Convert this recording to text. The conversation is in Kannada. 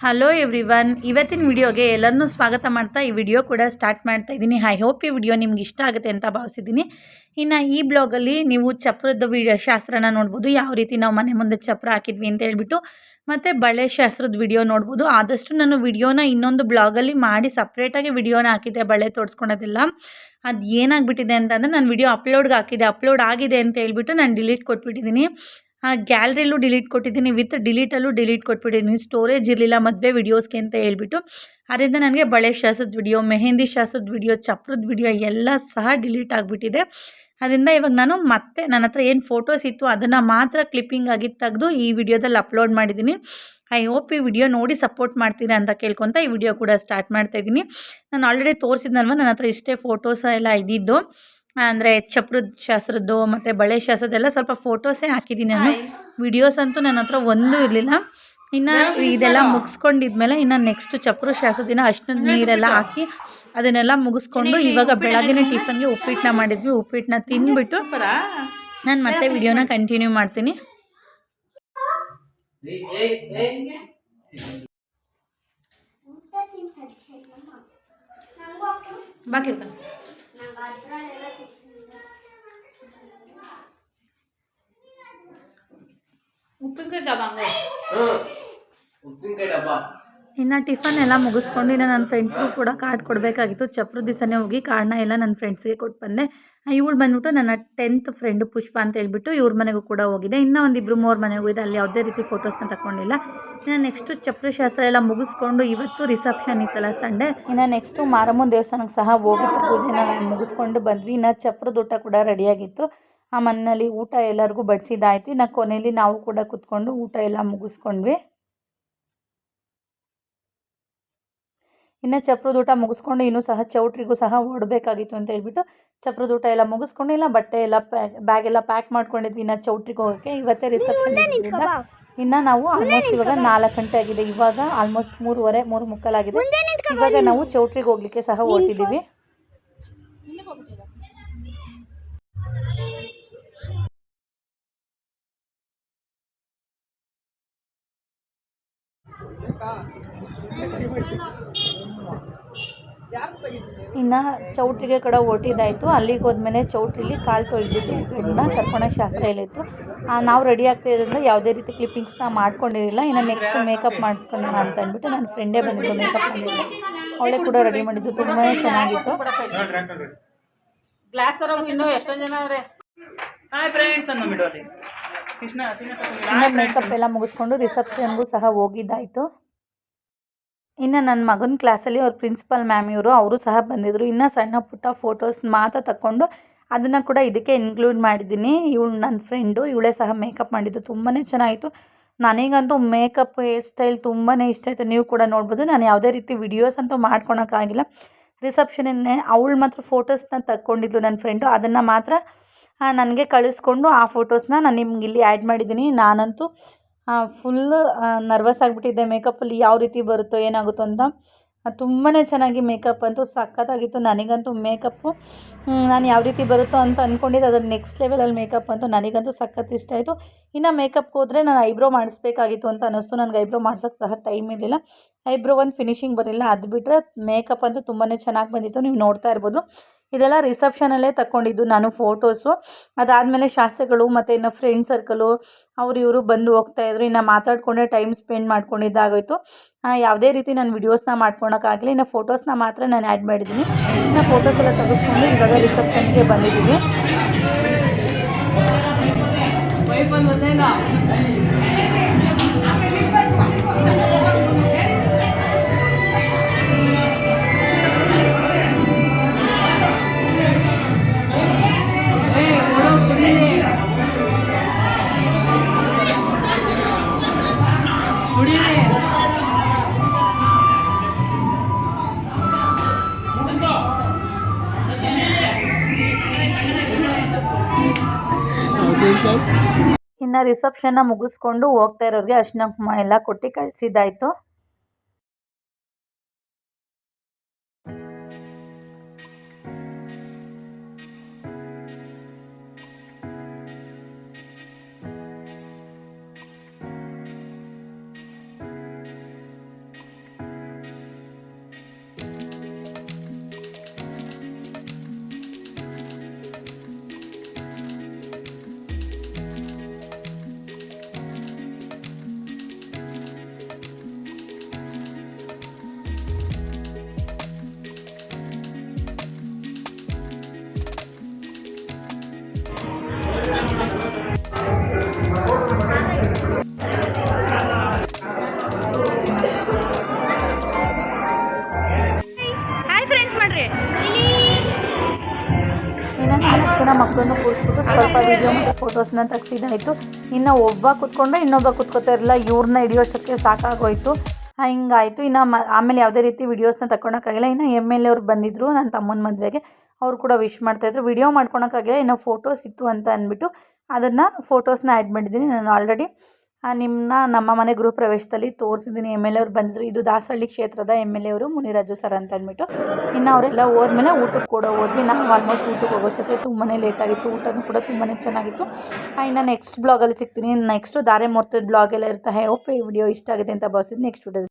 ಹಲೋ ಎವ್ರಿವನ್, ಇವತ್ತಿನ ವಿಡಿಯೋಗೆ ಎಲ್ಲರನ್ನೂ ಸ್ವಾಗತ ಮಾಡ್ತಾ ಈ ವಿಡಿಯೋ ಕೂಡ ಸ್ಟಾರ್ಟ್ ಮಾಡ್ತಾ ಇದ್ದೀನಿ. ಐ ಹೋಪ್ ಈ ವಿಡಿಯೋ ನಿಮ್ಗೆ ಇಷ್ಟ ಆಗುತ್ತೆ ಅಂತ ಭಾವಿಸಿದ್ದೀನಿ. ಇನ್ನು ಈ ಬ್ಲಾಗಲ್ಲಿ ನೀವು ಚಪ್ರದ ಶಾಸ್ತ್ರನ ನೋಡ್ಬೋದು, ಯಾವ ರೀತಿ ನಾವು ಮನೆ ಮುಂದೆ ಚಪ್ರ ಹಾಕಿದ್ವಿ ಅಂತ ಹೇಳ್ಬಿಟ್ಟು, ಮತ್ತು ಬಳೆ ಶಾಸ್ತ್ರದ ವಿಡಿಯೋ ನೋಡ್ಬೋದು. ಆದಷ್ಟು ನಾನು ವಿಡಿಯೋನ ಇನ್ನೊಂದು ಬ್ಲಾಗಲ್ಲಿ ಮಾಡಿ ಸಪ್ರೇಟಾಗಿ ವಿಡಿಯೋನ ಹಾಕಿದ್ದೆ, ಬಳೆ ತೋರಿಸ್ಕೊಳೋದೆಲ್ಲ. ಅದು ಏನಾಗ್ಬಿಟ್ಟಿದೆ ಅಂತಂದರೆ ನಾನು ವಿಡಿಯೋ ಅಪ್ಲೋಡ್ ಆಗಿದೆ ಅಂತ ಹೇಳ್ಬಿಟ್ಟು ನಾನು ಡಿಲೀಟ್ ಕೊಟ್ಬಿಟ್ಟಿದ್ದೀನಿ. ಗ್ಯಾಲರಿಲೂ ಡಿಲೀಟ್ ಕೊಟ್ಟಿದ್ದೀನಿ, ವಿತ್ ಡಿಲೀಟಲ್ಲೂ ಡಿಲೀಟ್ ಕೊಟ್ಬಿಟ್ಟಿದ್ದೀನಿ. ಸ್ಟೋರೇಜ್ ಇರಲಿಲ್ಲ ಮದುವೆ ವಿಡಿಯೋಸ್ಗೆ ಅಂತ ಹೇಳ್ಬಿಟ್ಟು. ಅದರಿಂದ ನನಗೆ ಬಳೆ ಶಾಸ್ತ್ರದ ವಿಡಿಯೋ, ಮೆಹಂದಿ ಶಾಸ್ತ್ರದ ವಿಡಿಯೋ, ಚಪ್ರದ ವಿಡಿಯೋ ಎಲ್ಲ ಸಹ ಡಿಲೀಟ್ ಆಗಿಬಿಟ್ಟಿದೆ. ಅದರಿಂದ ಇವಾಗ ನಾನು ಮತ್ತೆ ನನ್ನ ಹತ್ರ ಏನು ಫೋಟೋಸ್ ಇತ್ತು ಅದನ್ನು ಮಾತ್ರ ಕ್ಲಿಪ್ಪಿಂಗ್ ಆಗಿ ತೆಗೆದು ಈ ವಿಡಿಯೋದಲ್ಲಿ ಅಪ್ಲೋಡ್ ಮಾಡಿದ್ದೀನಿ. ಐ ಹೋಪ್ ಈ ವಿಡಿಯೋ ನೋಡಿ ಸಪೋರ್ಟ್ ಮಾಡ್ತೀರಾ ಅಂತ ಕೇಳ್ಕೊತ ಈ ವಿಡಿಯೋ ಕೂಡ ಸ್ಟಾರ್ಟ್ ಮಾಡ್ತಾಯಿದ್ದೀನಿ. ನಾನು ಆಲ್ರೆಡಿ ತೋರಿಸಿದ್ನಲ್ವ, ನನ್ನ ಹತ್ರ ಇಷ್ಟೇ ಫೋಟೋಸ್ ಎಲ್ಲ ಇದ್ದಿದ್ದು. ಅಂದರೆ ಚಪ್ರದ ಶಾಸ್ತ್ರದ್ದು ಮತ್ತು ಬಳೆ ಶಾಸ್ತ್ರದ್ದೆಲ್ಲ ಸ್ವಲ್ಪ ಫೋಟೋಸೇ ಹಾಕಿದ್ದೀನಿ ನಾನು. ವಿಡಿಯೋಸ್ ಅಂತೂ ನನ್ನ ಹತ್ರ ಒಂದೂ ಇರಲಿಲ್ಲ. ಇನ್ನು ಇದೆಲ್ಲ ಮುಗಿಸ್ಕೊಂಡಿದ್ಮೇಲೆ ಇನ್ನು ನೆಕ್ಸ್ಟ್ ಚಪ್ರ ಶಾಸ್ತ್ರದ ದಿನ ಅಷ್ಟೊಂದು ನೀರೆಲ್ಲ ಹಾಕಿ ಅದನ್ನೆಲ್ಲ ಮುಗಿಸ್ಕೊಂಡು ಇವಾಗ ಬೆಳಗ್ಗೆ ಟಿಫನ್ಗೆ ಉಪ್ಪಿಟ್ಟನ್ನ ಮಾಡಿದ್ವಿ. ಉಪ್ಪಿಟ್ಟನ್ನ ತಿಂದ್ಬಿಟ್ಟು ನಾನು ಮತ್ತೆ ವಿಡಿಯೋನ ಕಂಟಿನ್ಯೂ ಮಾಡ್ತೀನಿ. ಬಾಕಿ ಇನ್ನು ಟಿಫನ್ ಎಲ್ಲ ಮುಗಿಸ್ಕೊಂಡು ಇನ್ನು ನನ್ನ ಫ್ರೆಂಡ್ಸ್ಗೂ ಕೂಡ ಕಾರ್ಡ್ ಕೊಡಬೇಕಾಗಿತ್ತು. ಚಪ್ರದ ದಿವಸನೇ ಹೋಗಿ ಕಾರ್ಡ್ನ ಎಲ್ಲ ನನ್ನ ಫ್ರೆಂಡ್ಸ್ಗೆ ಕೊಟ್ಟು ಬಂದೆ. ಇವಳು ಬಂದ್ಬಿಟ್ಟು ನನ್ನ 10th ಫ್ರೆಂಡು ಪುಷ್ಪ ಅಂತ ಹೇಳ್ಬಿಟ್ಟು ಇವ್ರ ಮನೆಗೂ ಕೂಡ ಹೋಗಿದೆ. ಇನ್ನೂ ಒಂದಿಬ್ಬರು 3 ಮನೆಗೂ ಇದೆ, ಅಲ್ಲಿ ಯಾವುದೇ ರೀತಿ ಫೋಟೋಸ್ನ ತಗೊಂಡಿಲ್ಲ. ಇನ್ನು ನೆಕ್ಸ್ಟು ಚಪ್ರ ಶಾಸ್ತ್ರ ಎಲ್ಲ ಮುಗಿಸ್ಕೊಂಡು ಇವತ್ತು ರಿಸೆಪ್ಷನ್ ಇತ್ತಲ್ಲ ಸಂಡೇ. ಇನ್ನು ನೆಕ್ಸ್ಟು ಮಾರಮ್ಮನ ದೇವಸ್ಥಾನಕ್ಕೆ ಸಹ ಹೋಗಿತ್ತು, ಪೂಜೆನ ಮುಗಿಸ್ಕೊಂಡು ಬಂದ್ವಿ. ಇನ್ನು ಚಪ್ರದ ಊಟ ಕೂಡ ರೆಡಿಯಾಗಿತ್ತು. ಆ ಮನೆಯಲ್ಲಿ ಊಟ ಎಲ್ಲರಿಗೂ ಬಡಿಸಿದ್ದಾಯಿತು. ಇನ್ನು ಕೊನೆಯಲ್ಲಿ ನಾವು ಕೂಡ ಕೂತ್ಕೊಂಡು ಊಟ ಎಲ್ಲ ಮುಗಿಸ್ಕೊಂಡ್ವಿ. ಇನ್ನು ಚಪ್ರದ ಊಟ ಮುಗಿಸ್ಕೊಂಡು ಇನ್ನೂ ಸಹ ಚೌಟ್ರಿಗೂ ಸಹ ಓಡಬೇಕಾಗಿತ್ತು ಅಂತ ಹೇಳ್ಬಿಟ್ಟು ಚಪ್ರದ ಊಟ ಎಲ್ಲ ಮುಗಿಸ್ಕೊಂಡು ಇಲ್ಲ ಬಟ್ಟೆ ಎಲ್ಲ ಬ್ಯಾಗ್ ಎಲ್ಲ ಪ್ಯಾಕ್ ಮಾಡ್ಕೊಂಡಿದ್ವಿ ಇನ್ನು ಚೌಟ್ರಿಗೆ ಹೋಗೋಕ್ಕೆ. ಇವತ್ತೇ ರಿಸೆಪ್ಷನ್ ಇರೋದ್ರಿಂದ ಇನ್ನು ನಾವು ಆಲ್ಮೋಸ್ಟ್ ಇವಾಗ 4 ಗಂಟೆ ಆಗಿದೆ. ಇವಾಗ ಆಲ್ಮೋಸ್ಟ್ 3:30 ಆಗಿದೆ. ಇವಾಗ ನಾವು ಚೌಟ್ರಿಗೆ ಹೋಗ್ಲಿಕ್ಕೆ ಸಹ ಹೊರಟಿದ್ದೀವಿ. ಇನ್ನು ಚೌಟ್ರಿಗೆ ಕಡೆ ಹೊರಟಿದ್ದಾಯಿತು. ಅಲ್ಲಿಗೆ ಹೋದ್ಮೇಲೆ ಚೌಟ್ರಿಲಿ ಕಾಲು ತೊಳೆದ್ಬಿಟ್ಟು ಫ್ರೆಂಡ್ನ ಕರ್ಕೊಳೋ ಶಾಸ್ತ್ರ ಎಲ್ಲ ಇತ್ತು. ನಾವು ರೆಡಿ ಆಗ್ತಾ ಇರೋದ್ರಿಂದ ಯಾವುದೇ ರೀತಿ ಕ್ಲಿಪ್ಪಿಂಗ್ಸ್ನ ಮಾಡ್ಕೊಂಡಿರಲಿಲ್ಲ. ಇನ್ನು ನೆಕ್ಸ್ಟ್ ಮೇಕಪ್ ಮಾಡಿಸ್ಕೊಳ್ಳೋಣ ಅಂತ ಅಂದ್ಬಿಟ್ಟು ನನ್ನ ಫ್ರೆಂಡೇ ಬಂದಿದ್ದು ಮೇಕಪ್ ಮಾಡಿದ್ದು. ಅವಳೇ ಕೂಡ ರೆಡಿ ಮಾಡಿದ್ದು, ತುಂಬಾ ಚೆನ್ನಾಗಿತ್ತು. ಇನ್ನು ಮೇಕಪ್ ಎಲ್ಲ ಮುಗಿಸ್ಕೊಂಡು ರಿಸೆಪ್ಷನ್ಗೂ ಸಹ ಹೋಗಿದ್ದಾಯಿತು. ಇನ್ನು ನನ್ನ ಮಗನ ಕ್ಲಾಸಲ್ಲಿ ಅವ್ರ ಪ್ರಿನ್ಸಿಪಲ್ ಮ್ಯಾಮ್ ಅವರು ಸಹ ಬಂದಿದ್ದರು. ಇನ್ನು ಸಣ್ಣ ಪುಟ್ಟ ಫೋಟೋಸ್ ಮಾತ್ರ ತಗೊಂಡು ಅದನ್ನು ಕೂಡ ಇದಕ್ಕೆ ಇನ್ಕ್ಲೂಡ್ ಮಾಡಿದ್ದೀನಿ. ಇವಳು ನನ್ನ ಫ್ರೆಂಡು, ಇವಳೇ ಸಹ ಮೇಕಪ್ ಮಾಡಿದ್ದು, ತುಂಬಾ ಚೆನ್ನಾಗಿತ್ತು. ನನಗಂತೂ ಮೇಕಪ್ ಹೇರ್ ಸ್ಟೈಲ್ ತುಂಬಾ ಇಷ್ಟ ಆಯಿತು. ನೀವು ಕೂಡ ನೋಡ್ಬೋದು. ನಾನು ಯಾವುದೇ ರೀತಿ ವಿಡಿಯೋಸ್ ಅಂತೂ ಮಾಡ್ಕೊಳಕ್ಕಾಗಿಲ್ಲ. ರಿಸೆಪ್ಷನ್ನೇ ಅವಳು ಮಾತ್ರ ಫೋಟೋಸ್ನ ತಗೊಂಡಿದ್ದು ನನ್ನ ಫ್ರೆಂಡು, ಅದನ್ನು ಮಾತ್ರ ನನಗೆ ಕಳಿಸ್ಕೊಂಡು ಆ ಫೋಟೋಸ್ನ ನಾನು ನಿಮ್ಗೆ ಇಲ್ಲಿ ಆ್ಯಡ್ ಮಾಡಿದ್ದೀನಿ. ನಾನಂತೂ ಫುಲ್ಲು ನರ್ವಸ್ ಆಗಿಬಿಟ್ಟಿದ್ದೆ, ಮೇಕಪ್ಪಲ್ಲಿ ಯಾವ ರೀತಿ ಬರುತ್ತೋ ಏನಾಗುತ್ತೋ ಅಂತ. ತುಂಬಾ ಚೆನ್ನಾಗಿ ಮೇಕಪ್ ಅಂತೂ ಸಖತ್ತಾಗಿತ್ತು. ನನಗಂತೂ ಮೇಕಪ್ಪು ನಾನು ಯಾವ ರೀತಿ ಬರುತ್ತೋ ಅಂತ ಅಂದ್ಕೊಂಡಿದ್ದೆ, ಅದರ ನೆಕ್ಸ್ಟ್ ಲೆವೆಲಲ್ಲಿ ಮೇಕಪ್ ಅಂತೂ ನನಗಂತೂ ಸಖತ್ ಇಷ್ಟ ಆಯಿತು. ಇನ್ನು ಮೇಕಪ್ಗೆ ಹೋದರೆ ನಾನು ಐಬ್ರೋ ಮಾಡಿಸ್ಬೇಕಾಗಿತ್ತು ಅಂತ ಅನ್ನಿಸ್ತು. ನನಗೆ ಐಬ್ರೋ ಮಾಡ್ಸೋಕ್ಕೆ ಸಹ ಟೈಮ್ ಇರಲಿಲ್ಲ. ಐಬ್ರೋ ಒಂದು ಫಿನಿಶಿಂಗ್ ಬರಲಿಲ್ಲ. ಅದು ಬಿಟ್ಟರೆ ಮೇಕಪ್ ಅಂತೂ ತುಂಬಾ ಚೆನ್ನಾಗಿ ಬಂದಿತ್ತು, ನೀವು ನೋಡ್ತಾ ಇರ್ಬೋದು. ಇದೆಲ್ಲ ರಿಸೆಪ್ಷನಲ್ಲೇ ತಗೊಂಡಿದ್ದು ನಾನು ಫೋಟೋಸು. ಅದಾದಮೇಲೆ ಶಾಸ್ತ್ರಗಳು ಮತ್ತು ಇನ್ನು ಫ್ರೆಂಡ್ ಸರ್ಕಲು ಇವರು ಬಂದು ಹೋಗ್ತಾಯಿದ್ರು. ಇನ್ನು ಮಾತಾಡಿಕೊಂಡೇ ಟೈಮ್ ಸ್ಪೆಂಡ್ ಮಾಡ್ಕೊಂಡಿದ್ದಾಗೋಯಿತು. ಯಾವುದೇ ರೀತಿ ನಾನು ವಿಡಿಯೋಸ್ನ ಮಾಡ್ಕೊಳಕ್ಕಾಗಲಿ. ಇನ್ನು ಫೋಟೋಸ್ನ ಮಾತ್ರ ನಾನು ಆ್ಯಡ್ ಮಾಡಿದ್ದೀನಿ. ಇನ್ನು ಫೋಟೋಸ್ ಎಲ್ಲ ತೆಗೆಸ್ಕೊಂಡು ಇವಾಗ ರಿಸೆಪ್ಷನ್ಗೆ ಬಂದಿದ್ದೀನಿ. ಇನ್ನು ರಿಸೆಪ್ಷನ್ನ ಮುಗಿಸ್ಕೊಂಡು ಹೋಗ್ತಾ ಇರೋರಿಗೆ ಅರಿಶಿನ ಕುಂಕುಮ ಎಲ್ಲ ಕೊಟ್ಟು ಕಳಿಸಿದ್ದಾಯಿತು. ಇಬ್ಬರನ್ನು ಕೂರಿಸ್ಬಿಟ್ಟು ಸ್ವಲ್ಪ ವೀಡಿಯೋ ಮತ್ತು ಫೋಟೋಸ್ನ ತೆಗ್ಸಿದ್ದಾಯಿತು. ಇನ್ನು ಒಬ್ಬ ಕೂತ್ಕೊಂಡ್ರೆ ಇನ್ನೊಬ್ಬ ಕೂತ್ಕೋತಾ ಇರಲಿಲ್ಲ, ಇವ್ರನ್ನ ಹಿಡಿಯೋಷ್ಟಕ್ಕೆ ಸಾಕಾಗೋಯಿತು. ಹಿಂಗಾಯಿತು. ಇನ್ನು ಆಮೇಲೆ ಯಾವುದೇ ರೀತಿ ವೀಡಿಯೋಸ್ನ ತಗೊಳಕ್ಕಾಗಿಲ್ಲ. ಇನ್ನು MLA ಅವ್ರು ಬಂದಿದ್ದರು ನನ್ನ ತಮ್ಮನ ಮದುವೆಗೆ, ಅವರು ಕೂಡ ವಿಶ್ ಮಾಡ್ತಾಯಿದ್ರು. ವಿಡಿಯೋ ಮಾಡ್ಕೊಳಕ್ಕಾಗಿಲ್ಲ, ಇನ್ನು ಫೋಟೋಸ್ ಇತ್ತು ಅಂತ ಅಂದ್ಬಿಟ್ಟು ಅದನ್ನು ಫೋಟೋಸ್ನ ಆ್ಯಡ್ ಮಾಡಿದ್ದೀನಿ. ನಾನು ಆಲ್ರೆಡಿ ನಮ್ಮ ಮನೆ ಗೃಹ ಪ್ರವೇಶದಲ್ಲಿ ತೋರಿಸಿದ್ದೀನಿ. MLA ಅವ್ರು ಬಂದಿದ್ದರು. ಇದು ದಾಸಹಳ್ಳಿ ಕ್ಷೇತ್ರದ MLA ಅವರು ಮುನಿರಾಜು ಸರ್ ಅಂತ ಅಂದ್ಬಿಟ್ಟು. ಇನ್ನು ಅವರೆಲ್ಲ ಹೋದ್ಮೇಲೆ ಊಟಕ್ಕೆ ಕೂಡ ಹೋದ್ವಿ. ನಾವು ಆಲ್ಮೋಸ್ಟ್ ಊಟಕ್ಕೆ ಹೋಗೋಷ್ಟೊತ್ತಿಗೆ ತುಂಬಾ ಲೇಟಾಗಿತ್ತು. ಊಟನೂ ಕೂಡ ತುಂಬಾ ಚೆನ್ನಾಗಿತ್ತು. ಇನ್ನು ನೆಕ್ಸ್ಟ್ ಬ್ಲಾಗಲ್ಲಿ ಸಿಗ್ತೀನಿ. ನೆಕ್ಸ್ಟು ಧಾರೆ ಮುಹೂರ್ತದ ಬ್ಲಾಗ್ ಎಲ್ಲ ಇರುತ್ತೆ. ಹೋಪ್ ಈ ವಿಡಿಯೋ ಇಷ್ಟ ಆಗಿದೆ ಅಂತ ಭಾವಿಸಿದ್ದು. Next video